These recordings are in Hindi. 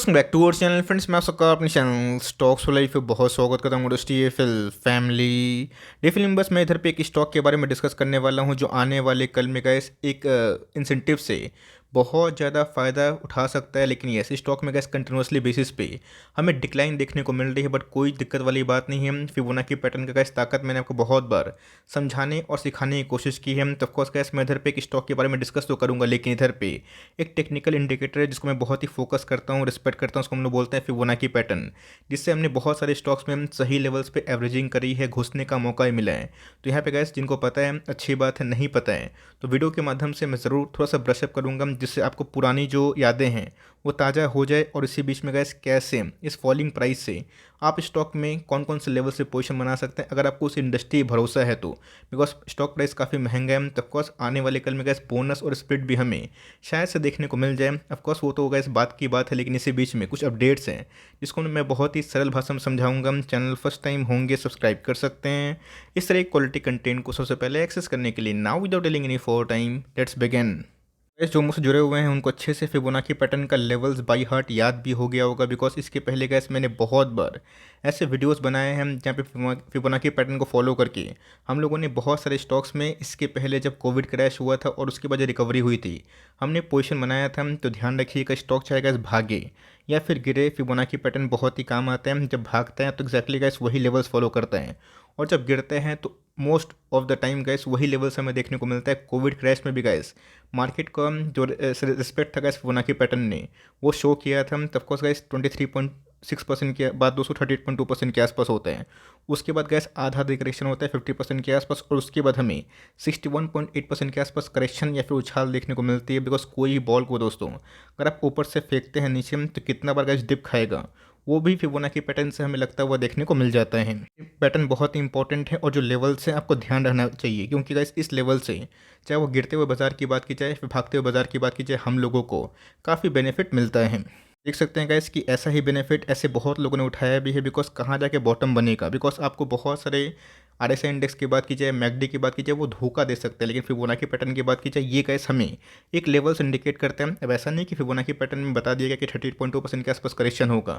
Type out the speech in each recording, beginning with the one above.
Welcome back to our channel friends. मैं आप सबका अपने चैनल स्टॉक्स फॉर लाइफ पे बहुत स्वागत करता हूँ। टीएफएल फैमिली डेफिनेटली बस मैं इधर पे एक स्टॉक के बारे में डिस्कस करने वाला हूँ जो आने वाले कल में गैस एक इंसेंटिव से बहुत ज़्यादा फ़ायदा उठा सकता है। लेकिन ऐसे स्टॉक में गैस कंटिन्यूसली बेसिस पे हमें डिक्लाइन देखने को मिल रही है, बट कोई दिक्कत वाली बात नहीं है। फिबोनाची पैटर्न का गैस ताकत मैंने आपको बहुत बार समझाने और सिखाने की कोशिश की है। तो ऑफकोर्स गैस मैं इधर पे एक स्टॉक के बारे में डिस्कस तो करूँगा, लेकिन इधर पे एक टेक्निकल इंडिकेटर है जिसको मैं बहुत ही फोकस करता हूँ, रिस्पेक्ट करता हूँ। उसको हम लोग बोलते हैं फिबोनाची पैटर्न, जिससे हमने बहुत सारे स्टॉक्स में सही लेवल्स पे एवरेजिंग करी है, घुसने का मौका ही मिला है। तो यहाँ पे गैस जिनको पता है अच्छी बात है, नहीं पता है तो वीडियो के माध्यम से मैं ज़रूर थोड़ा सा ब्रशअप करूँगा, जिससे आपको पुरानी जो यादें हैं वो ताज़ा हो जाए। और इसी बीच में गैस कैसे इस फॉलिंग प्राइस से आप स्टॉक में कौन कौन से लेवल से पोजीशन बना सकते हैं अगर आपको उस इंडस्ट्री भरोसा है तो। बिकॉज स्टॉक प्राइस काफ़ी महंगा है, तो ऑफकोर्स आने वाले कल में गैस बोनस और स्प्लिट भी हमें शायद से देखने को मिल जाए। ऑफकोर्स वो तो गैस बात की बात है, लेकिन इसी बीच में कुछ अपडेट्स हैं जिसको मैं बहुत ही सरल भाषा में समझाऊंगा। चैनल फर्स्ट टाइम होंगे सब्सक्राइब कर सकते हैं इस तरह क्वालिटी कंटेंट को सबसे पहले एक्सेस करने के लिए। Now without telling any for time let's begin. Gas जो मुझसे जुड़े हुए हैं उनको अच्छे से फिबोनाची पैटर्न का लेवल्स बाई हार्ट याद भी हो गया होगा, बिकॉज इसके पहले गैस मैंने बहुत बार ऐसे वीडियोस बनाए हैं जहाँ पे फिबोनाची पैटर्न को फॉलो करके हम लोगों ने बहुत सारे स्टॉक्स में इसके पहले जब कोविड क्रैश हुआ था और उसके बाद रिकवरी हुई थी हमने पोजीशन बनाया था। तो ध्यान रखिएगा, स्टॉक चाहे गैस भागे या फिर गिरे, फिबोनाची पैटर्न बहुत ही काम आता है। जब भागते हैं तो एक्जैक्टली गैस वही लेवल्स फॉलो करते हैं, और जब गिरते हैं तो most of the time gas वही लेवल्स हमें देखने को मिलता है। कोविड क्रैश में भी गैस मार्केट का जो रिस्पेक्ट था गैस फिबोनाची पैटर्न ने वो शो किया था। तब कोर्स गैस 23.6% के बाद 238.2% के आसपास होते हैं। उसके बाद गैस आधा करेक्शन होता है 50% के आसपास, और उसके बाद हमें 61.8% के आसपास करेक्शन या फिर उछाल देखने को मिलती है। बिकॉज कोई बॉल को दोस्तों अगर आप ऊपर से फेंकते हैं नीचे तो कितना बार गैस डिप खाएगा, वो भी फिबोनाची पैटर्न से हमें लगता हुआ देखने को मिल जाता है। पैटर्न बहुत ही इंपॉर्टेंट है और जो लेवल से आपको ध्यान रखना चाहिए, क्योंकि गाइस इस लेवल से चाहे वो गिरते हुए बाजार की बात की जाए फिर भागते हुए बाजार की बात की जाए, हम लोगों को काफ़ी बेनिफिट मिलता है। देख सकते हैं गाइस कि ऐसा ही बेनिफिट ऐसे बहुत लोगों ने उठाया भी है। बिकॉज कहाँ जाके बॉटम बनेगा, बिकॉज आपको बहुत सारे आरएसआई इंडेक्स की बात की जाए, मैकडी की बात की जाए, वो धोखा दे सकते हैं। लेकिन फिबोनाची पैटर्न की बात की जाए, ये गैस हमें एक लेवल से इंडिकेट करते हैं। अब ऐसा नहीं कि फिबोनाची पैटर्न में बता दिया गया कि 38.2% के आसपास करेक्शन होगा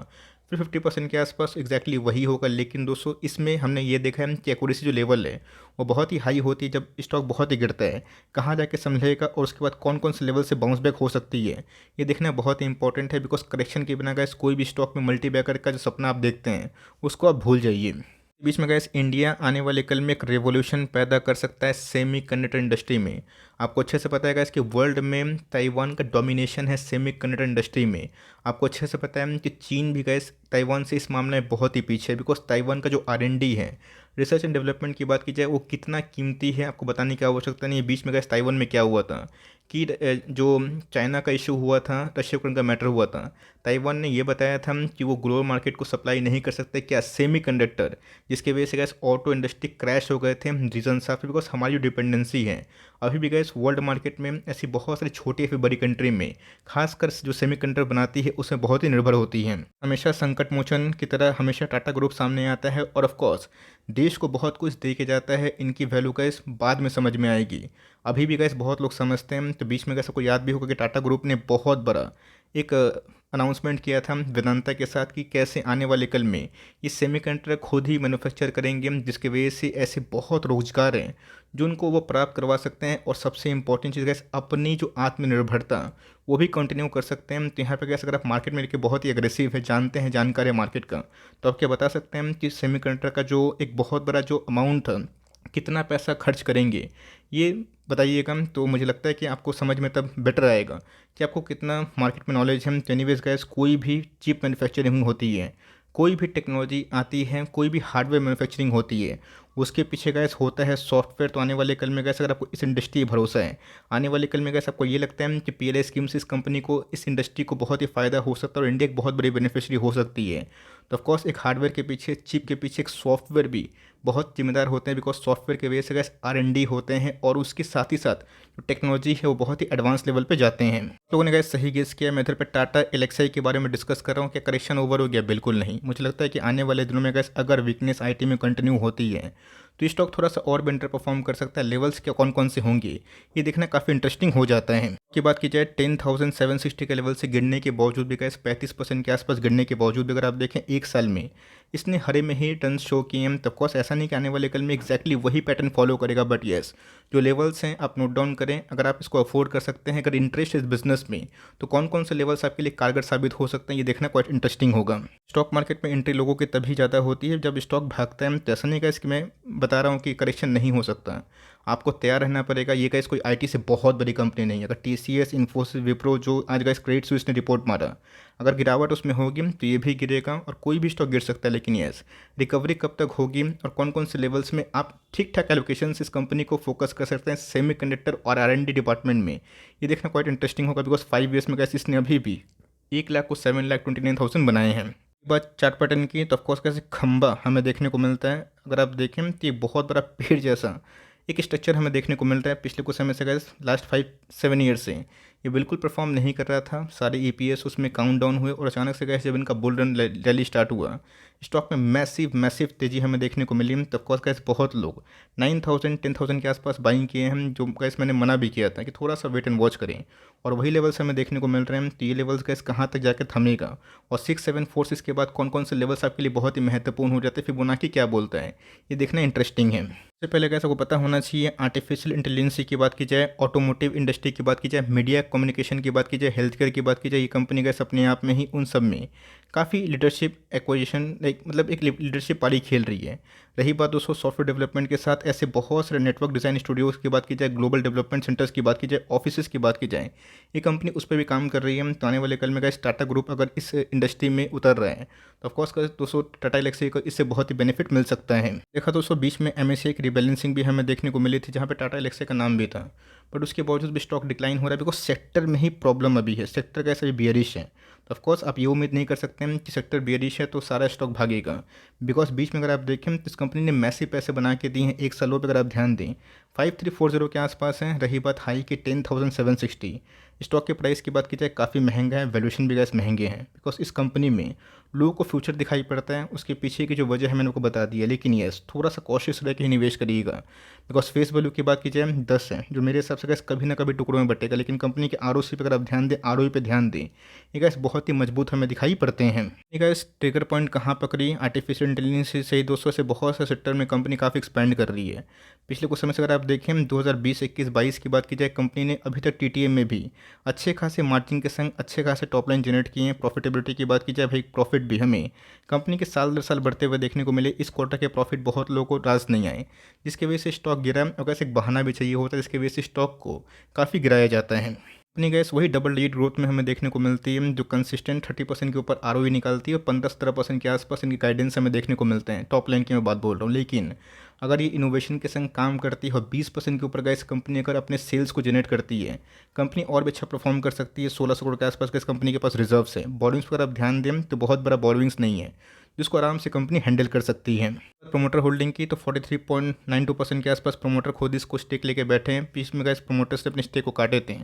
फिर 50% के आसपास एक्जैक्टली वही होगा। लेकिन दोस्तों इसमें हमने ये देखा है कि एक्यूरेसी जो लेवल है वो बहुत ही हाई होती है जब स्टॉक बहुत ही गिरता है। कहाँ जाके संभलेगा और उसके बाद कौन कौन से लेवल से बाउंस बैक हो सकती है, ये देखना बहुत ही इंपॉर्टेंट है। बिकॉज करेक्शन के बिना गैस कोई भी स्टॉक में मल्टी बैगर का जो सपना आप देखते हैं उसको आप भूल जाइए। बीच में गैस इंडिया आने वाले कल में एक रेवोल्यूशन पैदा कर सकता है सेमीकंडक्टर इंडस्ट्री में। आपको अच्छे से पता है गैस कि वर्ल्ड में ताइवान का डोमिनेशन है सेमीकंडक्टर इंडस्ट्री में। आपको अच्छे से पता है कि चीन भी गैस ताइवान से इस मामले में बहुत ही पीछे है। बिकॉज ताइवान का जो R&D है, रिसर्च एंड डेवलपमेंट की बात की जाए, वो कितना कीमती है आपको बताने की आवश्यकता नहीं है। बीच में गैस ताइवान में क्या हुआ था कि जो चाइना का इशू हुआ था, रशिया यूक्रेन का मैटर हुआ था, ताइवान ने ये बताया था कि वो ग्लोबल मार्केट को सप्लाई नहीं कर सकते क्या सेमीकंडक्टर, जिसकी वजह से गैस ऑटो इंडस्ट्री क्रैश हो गए थे। रीजन साफ, बिकॉज हमारी जो डिपेंडेंसी है अभी भी गैस वर्ल्ड मार्केट में ऐसी बहुत सारी छोटी या फिर बड़ी कंट्री में खासकर जो सेमीकंडक्टर बनाती है उसमें बहुत ही निर्भर होती है। हमेशा संकट मोचन की तरह हमेशा टाटा ग्रुप सामने आता है, और ऑफ कोर्स देश को बहुत कुछ दे के जाता है। इनकी वैल्यू गैस बाद में समझ में आएगी, अभी भी गैस बहुत लोग समझते हैं। तो बीच में गैस आपको याद भी होगा कि टाटा ग्रुप ने बहुत बड़ा एक अनाउंसमेंट किया था वेदांता के साथ कि कैसे आने वाले कल में ये सेमीकंडक्टर खुद ही मैन्युफैक्चर करेंगे, जिसकी वजह से ऐसे बहुत रोजगार हैं जो उनको वो प्राप्त करवा सकते हैं। और सबसे इंपॉर्टेंट चीज़ गैस अपनी जो आत्मनिर्भरता वो भी कंटिन्यू कर सकते हैं। तो यहाँ पे गैस अगर आप मार्केट में लेके बहुत ही एग्रेसिव है, जानते हैं जानकार है मार्केट का, तो आप क्या बता सकते हैं कि सेमीकंडक्टर का जो एक बहुत बड़ा जो अमाउंट था कितना पैसा खर्च करेंगे, ये बताइएगा। तो मुझे लगता है कि आपको समझ में तब बेटर आएगा कि आपको कितना मार्केट में नॉलेज है। एनीवेज गैस कोई भी चिप मैन्युफैक्चरिंग होती है, कोई भी टेक्नोलॉजी आती है, कोई भी हार्डवेयर मैन्युफैक्चरिंग होती है, उसके पीछे गैस होता है सॉफ्टवेयर। तो आने वाले कल में गैस अगर आपको इस इंडस्ट्री भरोसा है, आने वाले कल में गैस आपको ये लगता है कि PLI स्कीम से इस कंपनी को, इस इंडस्ट्री को बहुत ही फ़ायदा हो सकता है और इंडिया एक बहुत बड़ी बेनिफिशियरी हो सकती है। तो ऑफकोर्स एक हार्डवेयर के पीछे, चिप के पीछे एक सॉफ्टवेयर भी बहुत जिम्मेदार होते हैं। बिकॉज सॉफ्टवेयर के वजह से गैस R&D होते हैं और उसके साथ ही साथ जो टेक्नोलॉजी है वो बहुत ही एडवांस लेवल पे जाते हैं। लोगों ने गैस सही गेस किया। मैं इधर पे टाटा LXI के बारे में डिस्कस कर रहा हूँ। क्या करेक्शन ओवर हो गया? बिल्कुल नहीं। मुझे लगता है कि आने वाले दिनों में गैस अगर वीकनेस IT में कंटिन्यू होती है तो ये स्टॉक थोड़ा सा और भी अंडर परफॉर्म कर सकता है। लेवल्स क्या कौन कौन से होंगे ये देखना काफ़ी इंटरेस्टिंग हो जाता है। की बात की जाए 10,760 के लेवल से गिरने के बावजूद भी गाइस 35% के आसपास गिरने के बावजूद भी अगर आप देखें एक साल में इसने हरे में ही रिटर्न शो किए हैं। तो ऑफकोर्स ऐसा नहीं कि आने वाले कल में एक्जैक्टली वही पैटर्न फॉलो करेगा, बट येस जो लेवल्स हैं आप नोट डाउन करें। अगर आप इसको अफोर्ड कर सकते हैं, अगर इंटरेस्ट इस बिजनेस में, तो कौन कौन से लेवल्स आपके लिए कारगर साबित हो सकते हैं ये देखना क्वाइट इंटरेस्टिंग होगा। स्टॉक मार्केट में एंट्री लोगों की तभी ज़्यादा होती है जब स्टॉक भागता है। तो ऐसा नहीं कि मैं बता रहा हूँ कि करेक्शन नहीं हो सकता, आपको तैयार रहना पड़ेगा। ये गाइस कोई आईटी से बहुत बड़ी कंपनी नहीं है। अगर टीसीएस, इन्फोसिस, विप्रो जो आज गाइस क्रेडिट स्विस ने रिपोर्ट मारा, अगर गिरावट उसमें होगी तो ये भी गिरेगा और कोई भी स्टॉक गिर सकता है। लेकिन यस रिकवरी कब तक होगी और कौन कौन से लेवल्स में आप ठीक ठाक एलोकेशन से इस कंपनी को फोकस कर सकते हैं सेमीकंडक्टर और आर&डी डिपार्टमेंट में, ये देखना क्वाइट इंटरेस्टिंग होगा। बिकॉज 5 ईयर्स में गाइस इसने अभी भी 1 लाख को 7,29,000 बनाए हैं। बात चार्ट पैटर्न की तो ऑफकोर्स कैसे खंबा हमें देखने को मिलता है। अगर आप देखें तो ये बहुत बड़ा पेड़ जैसा एक स्ट्रक्चर हमें देखने को मिलता है। पिछले कुछ समय से गैस लास्ट 5-7 ईयर से ये बिल्कुल परफॉर्म नहीं कर रहा था। सारे ईपीएस उसमें काउंट डाउन हुए और अचानक से गैस जब इनका बुल रन रैली स्टार्ट हुआ, स्टॉक में मैसिव तेज़ी हमें देखने को मिली। तो ऑफकोर्स गैस बहुत लोग 9,000 10,000 के आसपास बाइंग किए हैं, जो गैस मैंने मना भी किया था कि थोड़ा सा वेट एंड वॉच करें। और वही लेवल्स हमें देखने को मिल रहे हैं। तो ये लेवल्स गैस कहाँ तक जाकर थमेगा और 6-7 4 के बाद कौन कौन से लेवल्स आपके लिए बहुत ही महत्वपूर्ण हो जाते हैं, फिबोनाची क्या बोलता है ये देखना इंटरेस्टिंग है। सबसे पहले कैसे को पता होना चाहिए आर्टिफिशियल इंटेलिजेंस की बात की जाए, ऑटोमोटिव इंडस्ट्री की बात की जाए, मीडिया कम्युनिकेशन की बात की जाए, हेल्थ केयर की बात की जाए, ये कंपनी गैस अपने आप में ही उन सब में काफ़ी लीडरशिप एक्विजिशन मतलब एक लीडरशिप पारी खेल रही है। रही बात दोस्तों सॉफ्टवेयर डेवलपमेंट के साथ ऐसे बहुत सारे नेटवर्क डिज़ाइन स्टूडियोज़ की बात की जाए, ग्लोबल डेवलपमेंट सेंटर्स की बात की जाए, ऑफिस की बात की जाए, ये कंपनी उस पर भी काम कर रही है। तो आने वाले कल में गैस टाटा ग्रुप अगर इस इंडस्ट्री में उतर रहा है तो ऑफकोर्स दोस्तों टाटा एलेक्सी को इससे बहुत ही बेनिफिट मिल सकता है। देखा दोस्तों बीच में एमएससीआई की रिबैलेंसिंग भी हमें देखने को मिली थी जहाँ पे टाटा एलेक्सी का नाम भी था, बट उसके बावजूद भी स्टॉक डिक्लाइन हो रहा है बिकॉज सेक्टर में ही प्रॉब्लम अभी है। सेक्टर कैसे भी बियरिश है। तो ऑफकोर्स आप ये उम्मीद नहीं कर सकते हैं कि सेक्टर बियरिश है तो सारा स्टॉक भागेगा। बिकॉज बीच में अगर आप देखें तो इस कंपनी ने मैसिव पैसे बना के दिए हैं। एक सालों पर अगर आप ध्यान दें 5340 के आसपास है। रही बात हाई की 10,760, स्टॉक के प्राइस की बात की जाए काफ़ी महंगा है, वैल्यूएशन भी गैस महंगे हैं। बिकॉज इस कंपनी में लोगों को फ्यूचर दिखाई पड़ता है, उसके पीछे की जो वजह है मैंने आपको बता दी है। लेकिन यस थोड़ा सा कॉशियस रह के ही निवेश करिएगा। बिकॉज फेस वैल्यू की बात की जाए 10 है, जो मेरे हिसाब से गैस कभी ना कभी टुकड़ों में बटेगा। लेकिन कंपनी के आरओसी पे अगर आप ध्यान दें, आरओई पे ध्यान दें, ये गैस बहुत ही मजबूत हमें दिखाई पड़ते हैं। ये गैस ट्रिगर पॉइंट कहाँ पकड़ी आर्टिफिशियल इंटेलिजेंस से ही दोस्तों से बहुत से सेक्टर में कंपनी काफ़ी एक्सपेंड कर रही है। पिछले कुछ समय से अगर आप देखें 2020, 21, 22 की बात की जाए, कंपनी ने अभी तक टीटीएम में भी अच्छे खासे मार्जिन के संग अच्छे खासे टॉप लाइन जनरेट किए हैं। प्रॉफिटेबिलिटी की बात की जाए भाई, प्रॉफिट भी हमें कंपनी के साल दर साल बढ़ते हुए देखने को मिले। इस क्वार्टर के प्रॉफिट बहुत लोगों को रास नहीं आए, जिसकी वजह से स्टॉक गिरा। और वैसे एक बहाना भी चाहिए होता है जिसकी वजह से स्टॉक को काफ़ी गिराया जाता है। अपनी गैस वही डबल डिजिट ग्रोथ में हमें देखने को मिलती है, जो कंसिस्टेंट 30% के ऊपर आरओई निकालती है और 15-17% के आसपास इनकी गाइडेंस हमें देखने को मिलते हैं। टॉप लाइन की मैं बात बोल रहा हूँ। लेकिन अगर ये इनोवेशन के संग काम करती है और 20% के ऊपर गैस कंपनी अगर अपने सेल्स को जनरेट करती है, कंपनी और भी अच्छा परफॉर्म कर सकती है। 1600 करोड़ के आसपास गैस कंपनी के पास रिजर्व्स है। बॉरोइंग्स पर आप ध्यान दें तो बहुत बड़ा बॉरोइंग्स नहीं है, जिसको आराम से कंपनी हैंडल कर सकती है। प्रोमोटर होल्डिंग की तो 43.92% के आसपास प्रोमोटर खुद इसको स्टेक लेके बैठे हैं। बीच में गैस प्रोमोटर्स ने अपने स्टेक को काटे थे।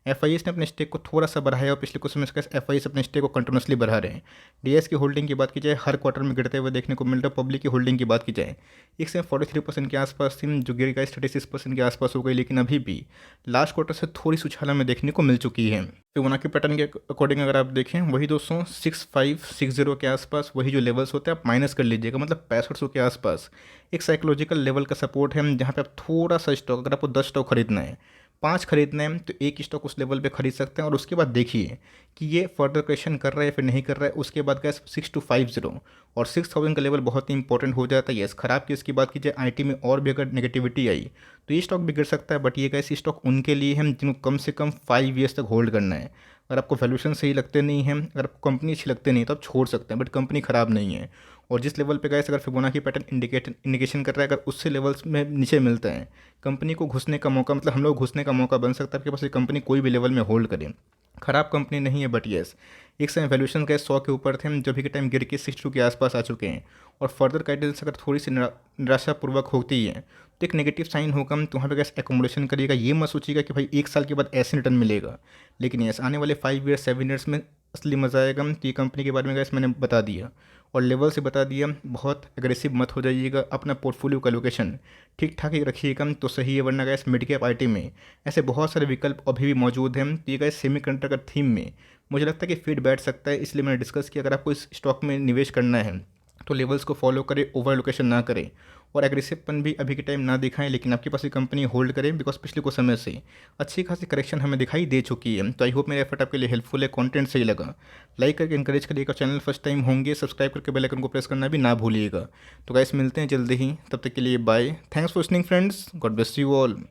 एफआईएस ने अपने स्टेक को थोड़ा सा बढ़ाया और पिछले कुछ समय से एफआईएस अपने स्टेक को कंटिन्यूसली बढ़ा रहे हैं। डीएस की होल्डिंग की बात की जाए हर क्वार्टर में गिरते हुए देखने को मिल रहा है। पब्लिक की होल्डिंग की बात की जाए एक से 43% के आसपास थी, जो गिर गई 36% के आसपास हो गई। लेकिन अभी भी लास्ट क्वार्टर से थोड़ी सी उछाला में देखने को मिल चुकी है। फिबोनाची पैटर्न के अकॉर्डिंग अगर आप देखें वही दोस्तों 6560 के आसपास वही जो लेवल्स होते हैं आप माइनस कर लीजिएगा, मतलब 6500 के आसपास एक साइकोलॉजिकल लेवल का सपोर्ट है, जहाँ पे आप थोड़ा सा स्टॉक, अगर आपको 10 स्टॉक खरीदना है, 5 खरीदना है, तो एक स्टॉक उस लेवल पे खरीद सकते हैं। और उसके बाद देखिए कि ये फर्दर क्वेश्चन कर रहा है फिर नहीं कर रहा है। उसके बाद गैस 6250 और 6000 का लेवल बहुत ही इंपॉर्टेंट हो जाता है। यस खराब केस की बात की जाए आईटी में और भी अगर नेगेटिविटी आई तो ये स्टॉक भी गिर सकता है। बट ये कैसी स्टॉक उनके लिए है जिनको कम से कम 5 ईयर्स तक होल्ड करना है। अगर आपको वैल्यूएशन सही लगते नहीं हैं, अगर आपको कंपनी अच्छी लगते नहीं तो आप छोड़ सकते हैं, बट कंपनी ख़राब नहीं है। और जिस लेवल पे गए अगर फिबोनाची पैटर्न इंडिकेशन कर रहा है, अगर उससे लेवल्स में नीचे मिलता है, कंपनी को घुसने का मौका, मतलब हम लोग घुसने का मौका बन सकता है आपके पास ये कंपनी कोई भी लेवल में होल्ड करे। ख़राब कंपनी नहीं है, बट येस एक समय वैल्यूएशन गए 100 के ऊपर थे, जो भी के टाइम गिर के 62 के आसपास आ चुके हैं। और फर्दर गाइडेंस अगर थोड़ी सी निराशापूर्वक होती है तो एक नेगेटिव साइन होगा, तो वहाँ पे गैस एकोमोडेशन करिएगा। ये मत सोचिएगा कि भाई एक साल के बाद ऐसे रिटर्न मिलेगा। लेकिन यस आने वाले 5 ईयर्स 7 ईयर्स में असली मज़ा आएगा। तो ये कंपनी के बारे में गाइस मैंने बता दिया और लेवल से बता दिया। बहुत एग्रेसिव मत हो जाइएगा, अपना पोर्टफोलियो का लोकेशन ठीक ठाक ही रखिएगा तो सही है, वरना गाइस मिड कैप आईटी में ऐसे बहुत सारे विकल्प अभी भी मौजूद हैं। तो ये गाइस सेमीकंडक्टर थीम में मुझे लगता है कि फिट बैठ सकता है, इसलिए मैंने डिस्कस किया। अगर आपको इस स्टॉक में निवेश करना है तो लेवल्स को फॉलो करें, ओवर लोकेशन ना करें और एग्रेसिवपन भी अभी के टाइम ना दिखाएं, लेकिन आपके पास ये कंपनी होल्ड करें बिकॉज पिछले कुछ समय से अच्छी खासी करेक्शन हमें दिखाई दे चुकी है। तो आई होप मेरा एफर्ट आपके लिए हेल्पफुल है, कंटेंट सही लगा लाइक करके इंकरेज करिएगा। चैनल फर्स्ट टाइम होंगे सब्सक्राइब करके बेल आइकन को प्रेस करना भी ना भूलिएगा। तो गाइस मिलते हैं जल्दी ही, तब तक के लिए bye. Thanks for listening friends, God bless you all.